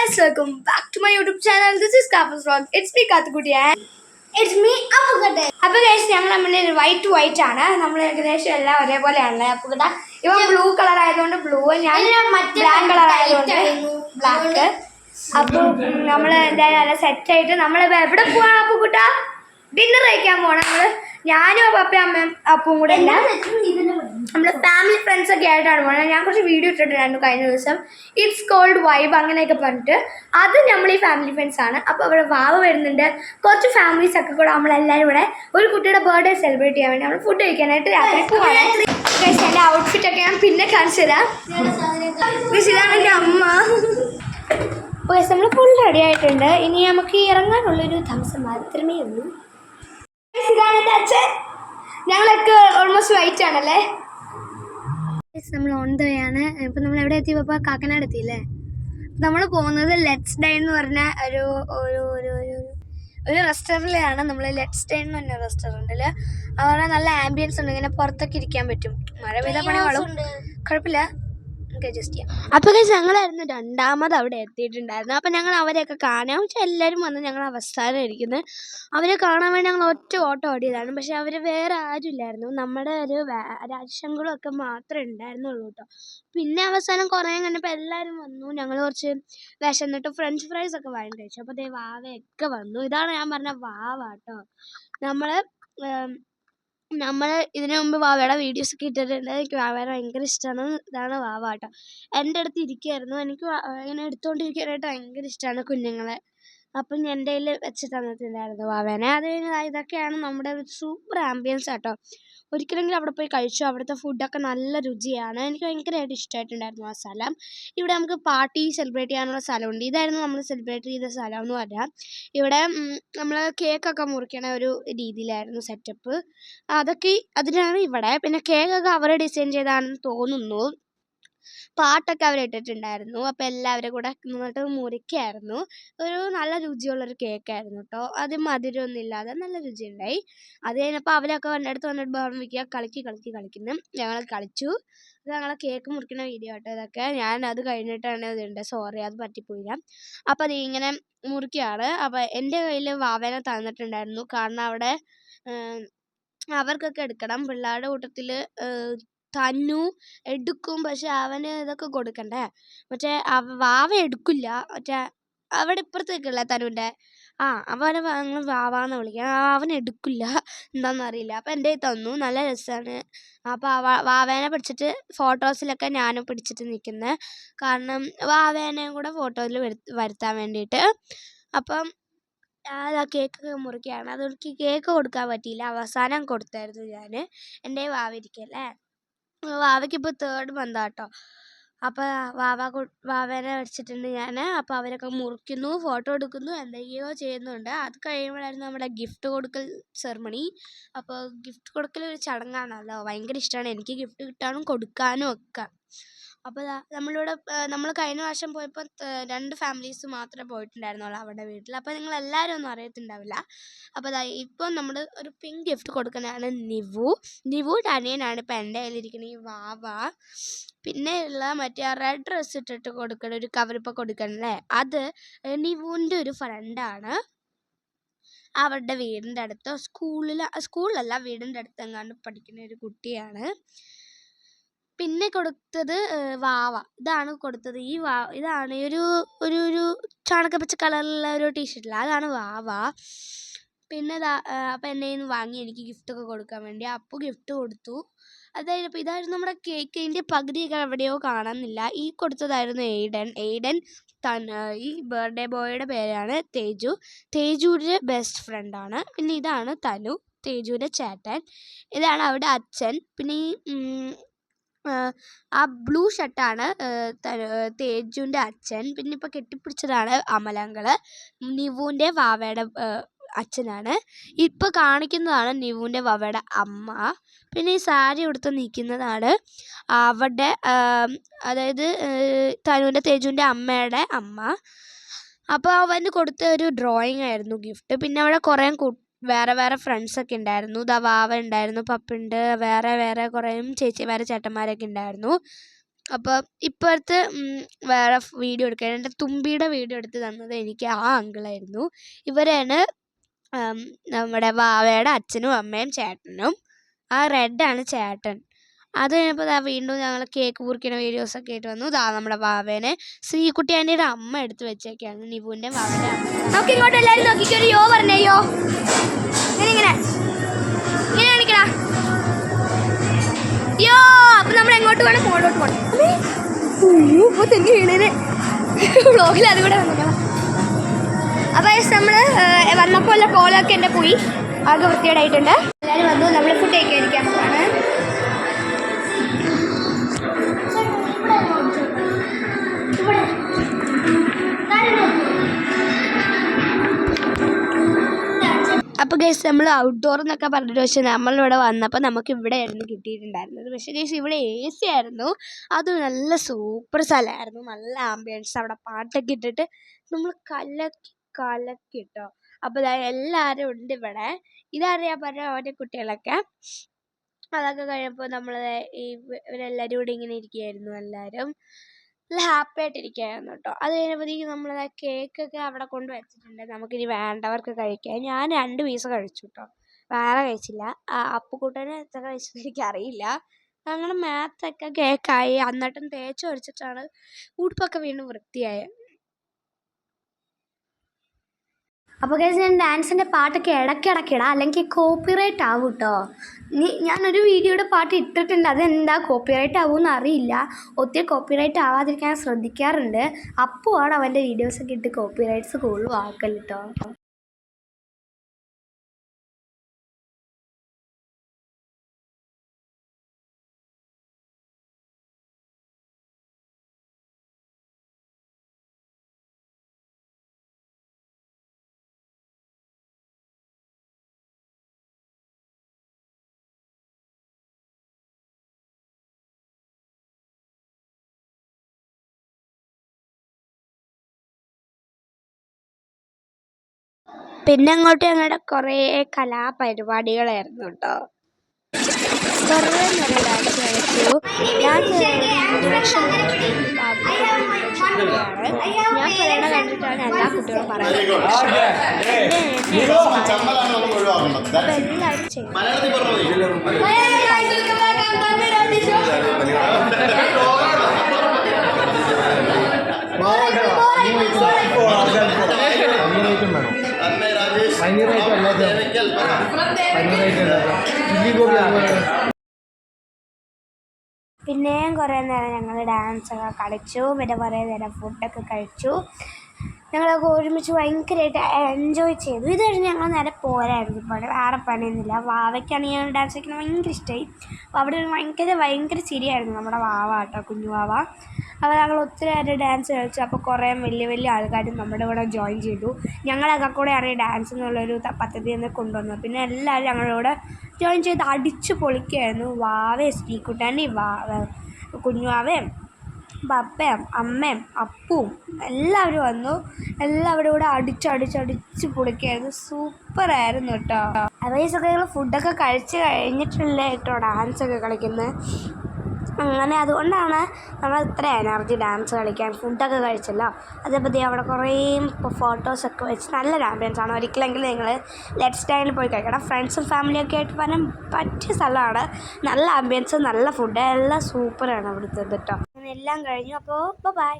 guys, welcome back to my YouTube channel. This is Kapa's Vlog. It's me Kathukutti and it's me Appukutti. അപ്പോൾ guys, ഞങ്ങൾ നമ്മുടെ white ആണ്. നമ്മൾ ഏകദേശം എല്ലാം ഒരേപോലെയാണല്ലേ അപ്പുകുട്ട? ഇവ ബ്ലൂ കളർ ആയതുകൊണ്ട് ബ്ലൂ, ഞാൻ ബ്ലാക്ക് കളർ ആയതുകൊണ്ട് ബ്ലാക്ക്. അപ്പോൾ നമ്മൾ എന്തായാലും നല്ല സെറ്റായിട്ട് നമ്മൾ എവിടെ പോവാണ് അപ്പുകുട്ട? ഡിന്നർ കഴിക്കാൻ പോകണം. ഞാനും പപ്പയും അമ്മയും അപ്പവും കൂടെ അല്ല, നമ്മൾ ഫാമിലി ഫ്രണ്ട്സ് ഒക്കെ ആയിട്ടാണ് പോകുന്നത്. ഞാൻ കുറച്ച് വീഡിയോ ഇട്ടിട്ടുണ്ടായിരുന്നു കഴിഞ്ഞ ദിവസം, ഇറ്റ്സ് കോൾഡ് വൈബ് അങ്ങനെയൊക്കെ പറഞ്ഞിട്ട്. അത് നമ്മൾ ഈ ഫാമിലി ഫ്രണ്ട്സ് ആണ്. അപ്പോൾ അവിടെ വാവ വരുന്നുണ്ട്, കുറച്ച് ഫാമിലീസ് ഒക്കെ കൂടെ നമ്മളെല്ലാവരും ഇവിടെ ഒരു കുട്ടിയുടെ ബർത്ത്ഡേ സെലിബ്രേറ്റ് ചെയ്യാൻ വേണ്ടി നമ്മൾ ഫുഡ് കഴിക്കാനായിട്ട് രാത്രി പോവാണ്. എൻ്റെ ഔട്ട്ഫിറ്റ് ഒക്കെ ഞാൻ പിന്നെ കാണിച്ചു തരാം. ഇതാണ് എൻ്റെ അമ്മ. അപ്പോൾ നമ്മൾ ഫുൾ റെഡി ആയിട്ടുണ്ട്. ഇനി നമുക്ക് ഇറങ്ങാനുള്ളൊരു താമസം മാത്രമേ ഉള്ളൂ. ഇതാണ് എൻ്റെ അച്ഛൻ. ഞങ്ങളൊക്കെ ഓൾമോസ്റ്റ് വൈറ്റ് ആണല്ലേ. നമ്മൾ ഓൺ ദ വേ ആണ്. ഇപ്പം നമ്മൾ എവിടെ എത്തിയപ്പോൾ കാക്കനാട് എത്തിയില്ലേ. നമ്മൾ പോകുന്നത് ലെറ്റ്സ് ഡേ എന്ന് പറഞ്ഞ ഒരു ഒരു ഒരു ഒരു റെസ്റ്റോറൻറ്റിലാണ്. നമ്മൾ ലെറ്റ്സ് ഡേ എന്ന് പറഞ്ഞ റെസ്റ്റോറൻറ്റിൽ അവിടെ നല്ല ആംബിയൻസ് ഉണ്ട്, ഇങ്ങനെ പുറത്തൊക്കെ ഇരിക്കാൻ പറ്റും. മഴ പെയ്ത പണികളും കുഴപ്പമില്ല, അഡ്ജസ്റ്റ് ചെയ്യാം. അപ്പോൾ ഞങ്ങളായിരുന്നു രണ്ടാമത് അവിടെ എത്തിയിട്ടുണ്ടായിരുന്നു. അപ്പം ഞങ്ങൾ അവരെയൊക്കെ കാണാൻ വെച്ചാൽ എല്ലാവരും വന്ന് ഞങ്ങൾ അവസാനം ഇരിക്കുന്നത്. അവരെ കാണാൻ വേണ്ടി ഞങ്ങൾ ഒറ്റ ഓട്ടം ഓടിയതാണ്. പക്ഷെ അവർ വേറെ ആരുമില്ലായിരുന്നു, നമ്മുടെ ഒരു രാജശങ്കളും ഒക്കെ മാത്രമേ ഉണ്ടായിരുന്നുള്ളൂ കേട്ടോ. പിന്നെ അവസാനം കുറേ കണ്ടപ്പോൾ എല്ലാവരും വന്നു. ഞങ്ങൾ കുറച്ച് വിശന്നിട്ട് ഫ്രഞ്ച് ഫ്രൈസ് ഒക്കെ വാങ്ങി കഴിച്ചു. അപ്പോൾ ദേ വാവയൊക്കെ വന്നു. ഇതാണ് ഞാൻ പറഞ്ഞ വാവ കേട്ടോ. നമ്മൾ ഇതിനു മുമ്പ് വാവയുടെ വീഡിയോസൊക്കെ ഇട്ടിട്ടുണ്ട്. എനിക്ക് വാവയെ ഭയങ്കര ഇഷ്ടമാണ്. ഇതാണ് വാവ കേട്ടോ. എൻ്റെ അടുത്ത് ഇരിക്കുമായിരുന്നു. എനിക്ക് ഇങ്ങനെ എടുത്തുകൊണ്ടിരിക്കാനായിട്ട് ഭയങ്കര ഇഷ്ടമാണ് കുഞ്ഞുങ്ങളെ. അപ്പം എൻ്റെ കയ്യിൽ വെച്ച് തന്നിട്ടുണ്ടായിരുന്നു വാവേനെ. അത് കഴിഞ്ഞ് ഇതൊക്കെയാണ് നമ്മുടെ ഒരു സൂപ്പർ ആംബിയൻസ് കേട്ടോ. ഒരിക്കലെങ്കിലും അവിടെ പോയി കഴിച്ചു. അവിടുത്തെ ഫുഡൊക്കെ നല്ല രുചിയാണ്. എനിക്ക് ഭയങ്കരമായിട്ട് ഇഷ്ടമായിട്ടുണ്ടായിരുന്നു ആ സ്ഥലം. ഇവിടെ നമുക്ക് പാർട്ടി സെലിബ്രേറ്റ് ചെയ്യാനുള്ള സ്ഥലമുണ്ട്. ഇതായിരുന്നു നമ്മൾ സെലിബ്രേറ്റ് ചെയ്ത സ്ഥലം എന്ന് പറഞ്ഞാൽ. ഇവിടെ നമ്മൾ കേക്കൊക്കെ മുറിക്കണ ഒരു രീതിയിലായിരുന്നു സെറ്റപ്പ്. അതിനാണ് ഇവിടെ. പിന്നെ കേക്കൊക്കെ അവർ ഡിസൈൻ ചെയ്താണെന്ന് തോന്നുന്നു. പാട്ടൊക്കെ അവരിട്ടിട്ടുണ്ടായിരുന്നു. അപ്പോൾ എല്ലാവരും കൂടെ നിന്നിട്ട് മുറിക്കായിരുന്നു. ഒരു നല്ല രുചിയുള്ളൊരു കേക്കായിരുന്നു കേട്ടോ. അത് മധുരമൊന്നും ഇല്ലാതെ നല്ല രുചിയുണ്ടായി. അത് കഴിഞ്ഞപ്പോൾ അവരൊക്കെ എൻ്റെ അടുത്ത് വന്നിട്ട് ബഹളം വയ്ക്കുക, കളിക്കുന്നു. ഞങ്ങൾ കളിച്ചു. ഇത് ഞങ്ങളെ കേക്ക് മുറിക്കുന്ന വീഡിയോ കേട്ടോ ഇതൊക്കെ. ഞാൻ അത് കഴിഞ്ഞിട്ടാണ് ഇതുണ്ട്, സോറി അത് പറ്റിപ്പോയില്ല. അപ്പോൾ അത് ഇങ്ങനെ മുറിക്കുകയാണ്. അപ്പോൾ എൻ്റെ കയ്യിൽ വാവേനെ തന്നിട്ടുണ്ടായിരുന്നു. കാരണം അവിടെ അവർക്കൊക്കെ എടുക്കണം. പിള്ളേരുടെ കൂട്ടത്തിൽ തന്നു എടുക്കും, പക്ഷെ അവന് ഇതൊക്കെ കൊടുക്കണ്ടേ. മറ്റേ വാവ എടുക്കില്ല. മറ്റേ അവിടെ ഇപ്പുറത്തേക്കുള്ള തനുവിൻ്റെ അവനെ ഞങ്ങൾ വാവാന്ന് വിളിക്കാം. അവൻ എടുക്കില്ല, എന്താണെന്നറിയില്ല. അപ്പം എൻ്റെ തന്നു, നല്ല രസമാണ്. അപ്പോൾ വാവേനെ പിടിച്ചിട്ട് ഫോട്ടോസിലൊക്കെ ഞാനും പിടിച്ചിട്ട് നിൽക്കുന്നത്. കാരണം വാവേനെയും കൂടെ ഫോട്ടോയിൽ വരുത്താൻ വേണ്ടിയിട്ട്. അപ്പം ആ കേക്കൊക്കെ മുറിക്കുകയാണ്. അതെനിക്ക് കേക്ക് കൊടുക്കാൻ പറ്റിയില്ല, അവസാനം കൊടുത്തായിരുന്നു ഞാൻ. എൻ്റെ വാവയിരിക്കല്ലേ, വാവയ്ക്കിപ്പോൾ 3rd month കേട്ടോ. അപ്പോൾ വാവേനെ വെച്ചിട്ടുണ്ട് ഞാൻ. അപ്പോൾ അവരൊക്കെ മുറിക്കുന്നു, ഫോട്ടോ എടുക്കുന്നു, എന്തൊക്കെയോ ചെയ്യുന്നുണ്ട്. അത് കഴിയുമ്പോഴായിരുന്നു നമ്മുടെ ഗിഫ്റ്റ് കൊടുക്കൽ സെറിമണി. അപ്പോൾ ഗിഫ്റ്റ് കൊടുക്കൽ ഒരു ചടങ്ങാണല്ലോ, ഭയങ്കര ഇഷ്ടമാണ് എനിക്ക് ഗിഫ്റ്റ് കിട്ടാനും കൊടുക്കാനും ഒക്കെ. അപ്പോൾ നമ്മൾ കഴിഞ്ഞ വർഷം പോയപ്പോൾ 2 ഫാമിലീസ് മാത്രമേ പോയിട്ടുണ്ടായിരുന്നുള്ളൂ അവരുടെ വീട്ടിൽ. അപ്പോൾ നിങ്ങളെല്ലാവരും ഒന്നും അറിയത്തുണ്ടാവില്ല. അപ്പോൾ ഇപ്പോൾ നമ്മൾ ഒരു പിങ്ക് ഗിഫ്റ്റ് കൊടുക്കുന്നതാണ് നിവുയുടെ അനിയനാണ് ഇപ്പോൾ എൻ്റെ കയ്യിലിരിക്കുന്ന ഈ വാവ. പിന്നെ ഉള്ള മറ്റേ റെഡ് ഡ്രസ്സ് ഇട്ടിട്ട് കൊടുക്കുന്ന ഒരു കവറിപ്പോൾ കൊടുക്കണല്ലേ, അത് നിവുവിൻ്റെ ഒരു ഫ്രണ്ടാണ്. അവരുടെ വീടിൻ്റെ അടുത്ത് സ്കൂളിലല്ല വീടിൻ്റെ അടുത്ത് എങ്ങാണ്ട് പഠിക്കുന്ന ഒരു കുട്ടിയാണ്. പിന്നെ കൊടുത്തത് വാവ, ഇതാണ് കൊടുത്തത്. ഇതാണ് ഒരു ചാണകപ്പച്ച കളറിലുള്ള ഒരു ടീഷർട്ടില്ല, അതാണ് വാവ. പിന്നെ അപ്പം എൻ്റെ കയ്യിൽ നിന്ന് വാങ്ങി എനിക്ക് ഗിഫ്റ്റൊക്കെ കൊടുക്കാൻ വേണ്ടി. അപ്പോൾ ഗിഫ്റ്റ് കൊടുത്തു. അതായത് ഇതായിരുന്നു നമ്മുടെ കേക്ക്. ഇതിൻ്റെ പകുതിയൊക്കെ എവിടെയോ കാണുന്നില്ല. ഈ കൊടുത്തതായിരുന്നു എയ്ഡൻ. ഈ ബർത്ത്ഡേ ബോയുടെ പേരാണ് തേജുവിൻ്റെ ബെസ്റ്റ് ഫ്രണ്ടാണ്. പിന്നെ ഇതാണ് തനു, തേജുവിൻ്റെ ചേട്ടൻ. ഇതാണ് അവിടെ അച്ഛൻ. പിന്നെ ആ ബ്ലൂ ഷർട്ടാണ് തേജുവിൻ്റെ അച്ഛൻ. പിന്നെ ഇപ്പോൾ കെട്ടിപ്പിടിച്ചതാണ് അമലങ്കള്, നിവുവിൻ്റെ വാവയുടെ അച്ഛനാണ്. ഇപ്പോൾ കാണിക്കുന്നതാണ് നിവുവിൻ്റെ വാവയുടെ അമ്മ. പിന്നെ ഈ സാരി ഉടുത്ത് നിൽക്കുന്നതാണ് അവിടെ, അതായത് തേജുവിൻ്റെ അമ്മയുടെ അമ്മ. അപ്പോൾ അവന് കൊടുത്ത ഒരു ഡ്രോയിങ് ആയിരുന്നു ഗിഫ്റ്റ്. പിന്നെ അവിടെ കുറേ വേറെ ഫ്രണ്ട്സൊക്കെ ഉണ്ടായിരുന്നു. വാവ ഉണ്ടായിരുന്നു, പപ്പുണ്ട്, വേറെ കുറേ ചേച്ചിമാരെ ചേട്ടന്മാരൊക്കെ ഉണ്ടായിരുന്നു. അപ്പോൾ ഇപ്പോഴത്തെ വേറെ വീഡിയോ എടുക്കാൻ എൻ്റെ തുമ്പിയുടെ വീഡിയോ എടുത്ത് തന്നത് എനിക്ക് ആ അങ്കിളായിരുന്നു. ഇവരാണ് നമ്മുടെ വാവയുടെ അച്ഛനും അമ്മയും ചേട്ടനും. ആ റെഡാണ് ചേട്ടൻ. അത് കഴിഞ്ഞപ്പോൾ വീണ്ടും ഞങ്ങൾ കേക്ക് മുറിക്കുന്ന വീഡിയോസൊക്കെ ആയിട്ട് വന്നു. നമ്മുടെ വാവേനെ ശ്രീകുട്ടി ആൻ്റിയുടെ അമ്മ എടുത്ത് വെച്ചേക്കാണ്. നിവുവിൻ്റെ വാവേൻ്റെ അമ്മ. നമുക്ക് ഇങ്ങോട്ട് എല്ലാവരും നോക്കിക്കൊരു യോ പറഞ്ഞേ. യോ ഇങ്ങനെ ഇങ്ങനെ കാണിക്കടാ. യോ. അപ്പം നമ്മൾ എങ്ങോട്ട് വേണം? മുകളിലോട്ട് പോകണം. അയ്യോ ഇപ്പോൾ തെങ്ങി വീണേനെ വ്ളോഗിൽ അതുകൂടെ വന്നേക്കണം. അപ്പോൾ നമ്മൾ വന്നപ്പോൾ ഉള്ള കോലമൊക്കെ എൻ്റെ പോയി ആകെ വൃത്തികേടായിട്ടുണ്ട്. എല്ലാവരും വന്നു. നമ്മൾ ഫുഡ് കഴിക്കാൻ പോവാണ്. അപ്പോൾ ഗൈസ് നമ്മൾ ഔട്ട്ഡോർ എന്നൊക്കെ പറഞ്ഞിട്ട് പക്ഷേ നമ്മളിവിടെ വന്നപ്പോൾ നമുക്ക് ഇവിടെ ആയിരുന്നു കിട്ടിയിട്ടുണ്ടായിരുന്നത്. പക്ഷേ ഗൈസ് ഇവിടെ AC ആയിരുന്നു. അത് നല്ല സൂപ്പർ സ്ഥലമായിരുന്നു. നല്ല ആംബിയൻസ്. അവിടെ പാട്ടൊക്കെ ഇട്ടിട്ട് നമ്മൾ കലക്കി കേട്ടോ. അപ്പോൾ എല്ലാവരും ഉണ്ട് ഇവിടെ. ഇതറിയാൻ പറഞ്ഞ അവൻ്റെ കുട്ടികളൊക്കെ. അതൊക്കെ കഴിഞ്ഞപ്പോൾ നമ്മൾ ഇവരെല്ലാവരും കൂടി ഇങ്ങനെ ഇരിക്കുകയായിരുന്നു. എല്ലാവരും നല്ല ഹാപ്പി ആയിട്ടിരിക്കുകയായിരുന്നു കേട്ടോ. അത് കഴിഞ്ഞപ്പോഴത്തേക്കും നമ്മൾ കേക്കൊക്കെ അവിടെ കൊണ്ട് വെച്ചിട്ടുണ്ട്. നമുക്കിനി വേണ്ടവർക്ക് കഴിക്കാം. ഞാൻ 2 പീസ് കഴിച്ചു കേട്ടോ, വേറെ കഴിച്ചില്ല. അപ്പുക്കുട്ടനെ എത്ര കഴിച്ചെന്ന് എനിക്കറിയില്ല. ഞങ്ങളുടെ മേത്തൊക്കെ കേക്കായി. എന്നിട്ടും തേച്ച് ഒഴിച്ചിട്ടാണ് ഉടുപ്പൊക്കെ വീണ്ടും വൃത്തിയായത്. അപ്പോൾ ഗൈസ് ഞാൻ ഡാൻസിൻ്റെ പാട്ടൊക്കെ ഇടയ്ക്കിടാം, അല്ലെങ്കിൽ കോപ്പിറൈറ്റ് ആവും കേട്ടോ. ഞാനൊരു വീഡിയോയുടെ പാട്ട് ഇട്ടിട്ടുണ്ട്. അതെന്താ കോപ്പിറൈറ്റ് ആവുമെന്ന് അറിയില്ല. ഒത്തിരി കോപ്പിറൈറ്റ് ആവാതിരിക്കാൻ ശ്രദ്ധിക്കാറുണ്ട്. അപ്പോഴാണ് അവൻ്റെ വീഡിയോസൊക്കെ ഇട്ട് കോപ്പിറൈറ്റ്സ് കൂടുതലും ആക്കൽ കേട്ടോ. പിന്നെ അങ്ങോട്ട് ഞങ്ങളുടെ കുറേ കലാപരിപാടികളായിരുന്നു കേട്ടോ. കുറേ നല്ല ഡാൻസ് കളിച്ചു. ഞാൻ ഇൻട്രൊഡക്ഷൻ ഞാൻ പറയണ കണ്ടിട്ടാണ് എല്ലാ കുട്ടികളും പറയുന്നത്. എല്ലാവരും ചെയ്യും. പിന്നെയും കുറേ നേരം ഞങ്ങൾ ഡാൻസൊക്കെ കളിച്ചു. പിന്നെ കുറേ നേരം ഫുഡൊക്കെ കഴിച്ചു. ഞങ്ങളൊക്കെ ഒരുമിച്ച് ഭയങ്കരമായിട്ട് എൻജോയ് ചെയ്തു. ഇത് കഴിഞ്ഞ് ഞങ്ങൾ നേരെ പോരായിരുന്നു. ഇപ്പോൾ വേറെ പണിയൊന്നുമില്ല. വാവയ്ക്കാണെങ്കിൽ ഞാൻ ഡാൻസ് കളിക്കുന്നത് ഭയങ്കര ഇഷ്ടമായി. അപ്പോൾ അവിടെ ഭയങ്കര ചിരിയായിരുന്നു നമ്മുടെ വാവ കേട്ടോ, കുഞ്ഞു വാവ. അപ്പോൾ ഞങ്ങൾ ഒത്തിരി നേരം ഡാൻസ് കളിച്ചു. അപ്പോൾ കുറേ വലിയ ആൾക്കാരും നമ്മുടെ കൂടെ ജോയിൻ ചെയ്തു. ഞങ്ങളൊക്കെ കൂടെയാണ് ഈ ഡാൻസ് എന്നുള്ളൊരു പദ്ധതി എന്ന് കൊണ്ടുവന്നത്. പിന്നെ എല്ലാവരും ഞങ്ങളുടെ കൂടെ ജോയിൻ ചെയ്ത് അടിച്ച് പൊളിക്കുകയായിരുന്നു. വാവയും ശ്രീകുട്ടാൻ്റെയും കുഞ്ഞുവാവയും പപ്പയും അമ്മയും അപ്പും എല്ലാവരും വന്നു. എല്ലാവരും കൂടെ അടിച്ച് പൊളിക്കുകയായിരുന്നു. സൂപ്പറായിരുന്നു കേട്ടോ. അതേസൊക്കെ ഞങ്ങൾ ഫുഡൊക്കെ കഴിച്ച് കഴിഞ്ഞിട്ടുള്ള കേട്ടോ ഡാൻസൊക്കെ കളിക്കുന്നത്. അങ്ങനെ അതുകൊണ്ടാണ് നമ്മൾ ഇത്ര എനർജി ഡാൻസ് കളിക്കാൻ. ഫുഡൊക്കെ കഴിച്ചല്ലോ, അതേപറ്റി അവിടെ കുറേ ഫോട്ടോസൊക്കെ വെച്ച് നല്ലൊരു ആംബിയൻസാണ്. ഒരിക്കലെങ്കിലും നിങ്ങൾ ലെറ്റ്സ് ടൈമിൽ പോയി കഴിക്കണം. ഫ്രണ്ട്സും ഫാമിലിയൊക്കെ ആയിട്ട് വരാൻ പറ്റിയ സ്ഥലമാണ്. നല്ല ആംബിയൻസ്, നല്ല ഫുഡ്, എല്ലാം സൂപ്പറാണ് അവിടുത്തെ കേട്ടോ. അങ്ങനെ എല്ലാം കഴിഞ്ഞു. അപ്പോൾ ബൈ.